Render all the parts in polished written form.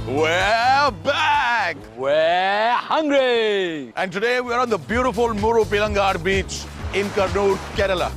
We're back! We're hungry! And today we're on the beautiful Muzhappilangad beach in Kannur, Kerala.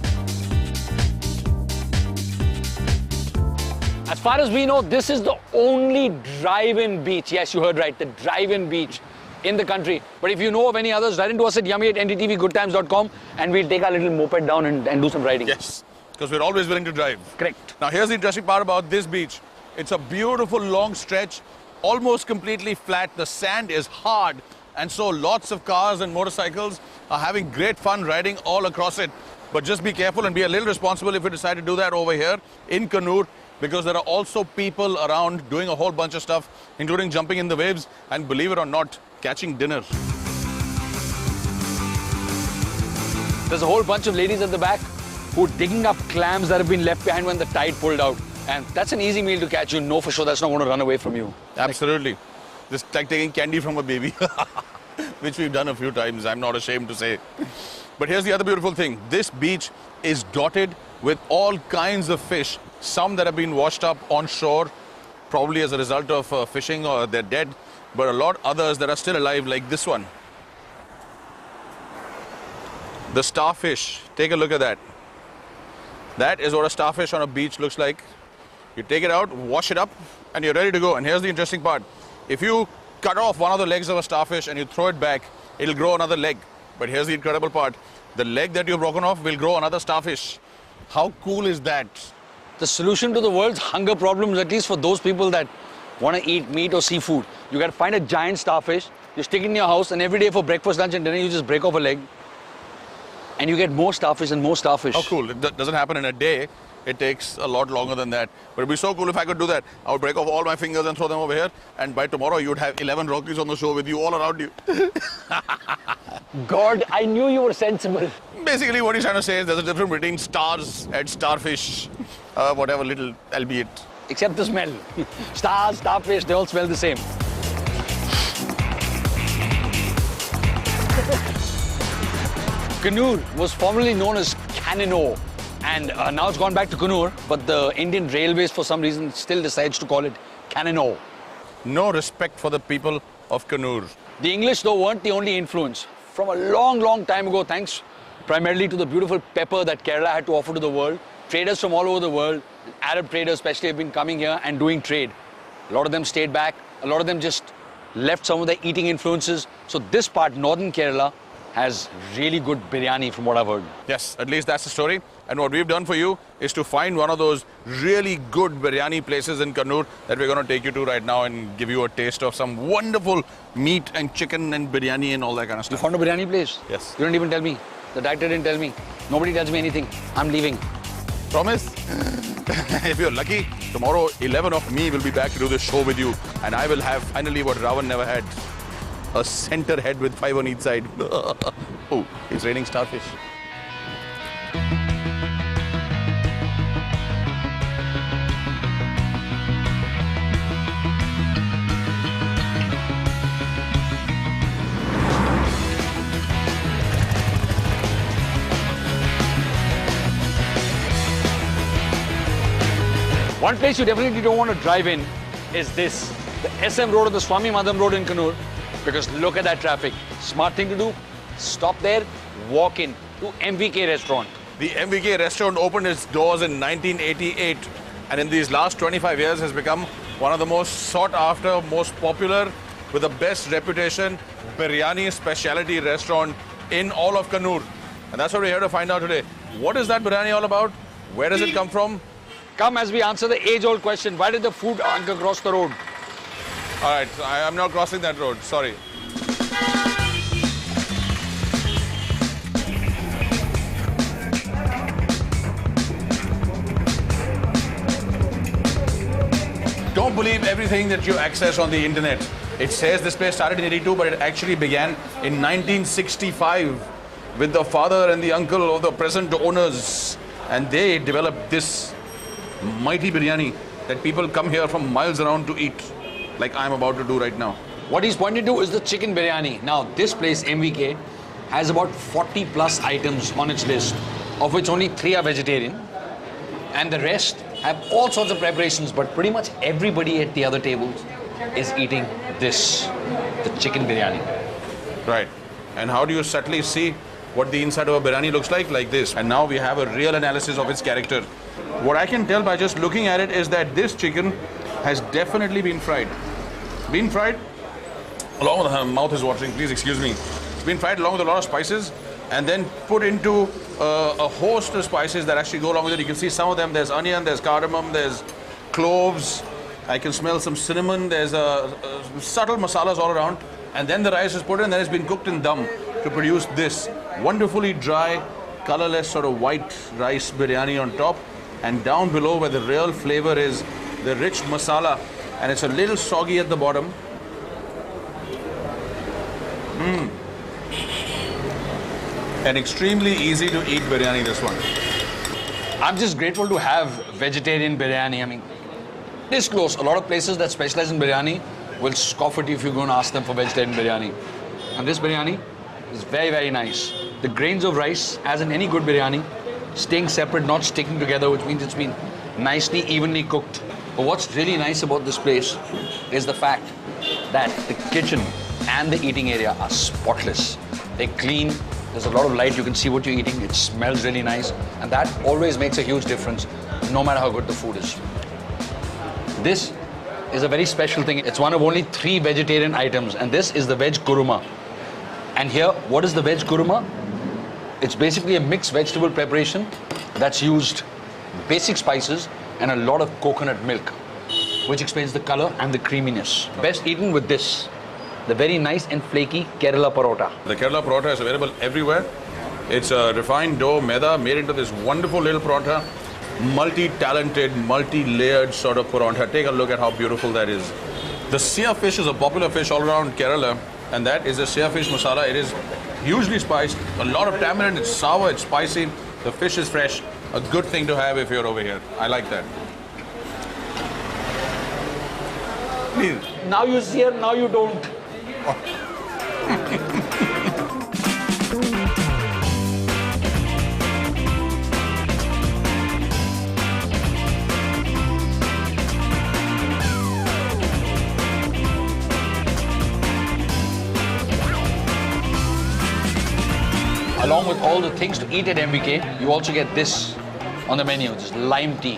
As far as we know, this is the only drive-in beach. Yes, you heard right, the drive-in beach in the country. But if you know of any others, write into us at yummy@ndtvgoodtimes.com and we'll take our little moped down and do some riding. Yes, because we're always willing to drive. Correct. Now here's the interesting part about this beach. It's a beautiful long stretch, almost completely flat. The sand is hard, and so lots of cars and motorcycles are having great fun riding all across it. But just be careful and be a little responsible if you decide to do that over here in Kannur, because there are also people around doing a whole bunch of stuff, including jumping in the waves and, believe it or not, catching dinner. There's a whole bunch of ladies at the back who are digging up clams that have been left behind when the tide pulled out. And that's an easy meal to catch. You know for sure that's not going to run away from you. Absolutely. Just like taking candy from a baby, which we've done a few times, I'm not ashamed to say. But here's the other beautiful thing. This beach is dotted with all kinds of fish. Some that have been washed up on shore, probably as a result of fishing, or they're dead. But a lot others that are still alive, like this one. The starfish. Take a look at that. That is what a starfish on a beach looks like. You take it out, wash it up, and you're ready to go. And here's the interesting part. If you cut off one of the legs of a starfish and you throw it back, it'll grow another leg. But here's the incredible part. The leg that you've broken off will grow another starfish. How cool is that? The solution to the world's hunger problems, at least for those people that want to eat meat or seafood, you got to find a giant starfish, you stick it in your house, and every day for breakfast, lunch, and dinner, you just break off a leg. And you get more starfish and more starfish. How cool. It doesn't happen in a day. It takes a lot longer than that. But it'd be so cool if I could do that. I would break off all my fingers and throw them over here. And by tomorrow, you would have 11 Rockies on the show with you all around you. God, I knew you were sensible. Basically, what he's trying to say is there's a difference between stars and starfish. Whatever little, albeit. Except the smell. Stars, starfish, they all smell the same. Kannur was formerly known as Kannur, and now it's gone back to Kannur, but the Indian Railways for some reason still decides to call it Kannur. No respect for the people of Kannur. The English, though, weren't the only influence. From a long, long time ago, thanks primarily to the beautiful pepper that Kerala had to offer to the world, traders from all over the world, Arab traders especially, have been coming here and doing trade. A lot of them stayed back. A lot of them just left some of their eating influences. So this part, northern Kerala, has really good biryani from what I've heard. Yes, at least that's the story. And what we've done for you is to find one of those really good biryani places in Kannur that we're going to take you to right now and give you a taste of some wonderful meat and chicken and biryani and all that kind of You stuff. found a biryani place? Yes. You didn't even tell me. The director didn't tell me. Nobody tells me anything. I'm leaving. Promise? If you're lucky, tomorrow 11 of me will be back to do this show with you. And I will have finally what Ravan never had. A center head with 5 on each side. Oh, it's raining starfish. One place you definitely don't want to drive in is this, the SM Road or the Swami Madam Road in Kannur, because look at that traffic. Smart thing to do, stop there, walk in to MVK restaurant. The MVK restaurant opened its doors in 1988 and in these last 25 years has become one of the most sought after, most popular, with the best reputation biryani specialty restaurant in all of Kannur. And that's what we're here to find out today. What is that biryani all about? Where does it come from? Come as we answer the age-old question, why did the food anchor cross the road? All right, I'm not crossing that road, sorry. Don't believe everything that you access on the internet. It says this place started in 82, but it actually began in 1965 with the father and the uncle of the present owners. And they developed this mighty biryani that people come here from miles around to eat, like I'm about to do right now. What he's pointed to is the chicken biryani. Now, this place, MVK, has about 40 plus items on its list, of which only 3 are vegetarian. And the rest have all sorts of preparations, but pretty much everybody at the other tables is eating this, the chicken biryani. Right. And how do you subtly see what the inside of a biryani looks like? Like this. And now we have a real analysis of its character. What I can tell by just looking at it is that this chicken has definitely been fried. Been fried along with, her mouth is watering, please excuse me. It's been fried along with a lot of spices and then put into a host of spices that actually go along with it. You can see some of them. There's onion, there's cardamom, there's cloves. I can smell some cinnamon. There's subtle masalas all around. And then the rice is put in and then it's been cooked in dum to produce this wonderfully dry, colorless sort of white rice biryani on top. And down below where the real flavor is the rich masala and it's a little soggy at the bottom. And extremely easy to eat biryani, this one. I'm just grateful to have vegetarian biryani. I mean, this close. A lot of places that specialize in biryani will scoff at you if you go and ask them for vegetarian biryani. And this biryani is very, very nice. The grains of rice, as in any good biryani, staying separate, not sticking together, which means it's been nicely, evenly cooked. But what's really nice about this place is the fact that the kitchen and the eating area are spotless. They're clean. There's a lot of light. You can see what you're eating. It smells really nice. And that always makes a huge difference, no matter how good the food is. This is a very special thing. It's one of only 3 vegetarian items, and this is the veg kuruma. And here, what is the veg kuruma? It's basically a mixed vegetable preparation that's used basic spices and a lot of coconut milk, which explains the color and the creaminess. Best eaten with this, the very nice and flaky Kerala parota. The Kerala parota is available everywhere. It's a refined dough, maida, made into this wonderful little parota. Multi-talented, multi-layered sort of parota. Take a look at how beautiful that is. The sea fish is a popular fish all around Kerala, and that is a sea fish masala. It is hugely spiced, a lot of tamarind, it's sour, it's spicy, the fish is fresh. A good thing to have if you're over here. I like that. Please. Now you see her, now you don't. Along with all the things to eat at MBK, you also get this on the menu, just lime tea.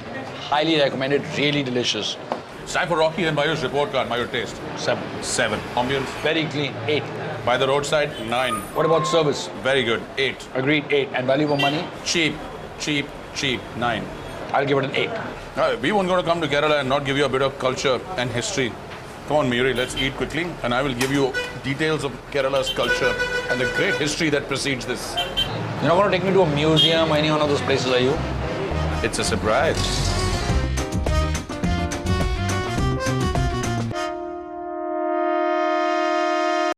Highly recommended, really delicious. It's time for Rocky and Mayur's report card. Mayur taste. 7. 7. Ambience. Very clean, 8. By the roadside, 9. What about service? Very good. 8. Agreed, 8. And value for money? Cheap, cheap, cheap. 9. I'll give it an 8. We weren't going to come to Kerala and not give you a bit of culture and history. Come on, Mayuri, let's eat quickly, and I will give you details of Kerala's culture and the great history that precedes this. You're not going to take me to a museum or any one of those places, are you? It's a surprise.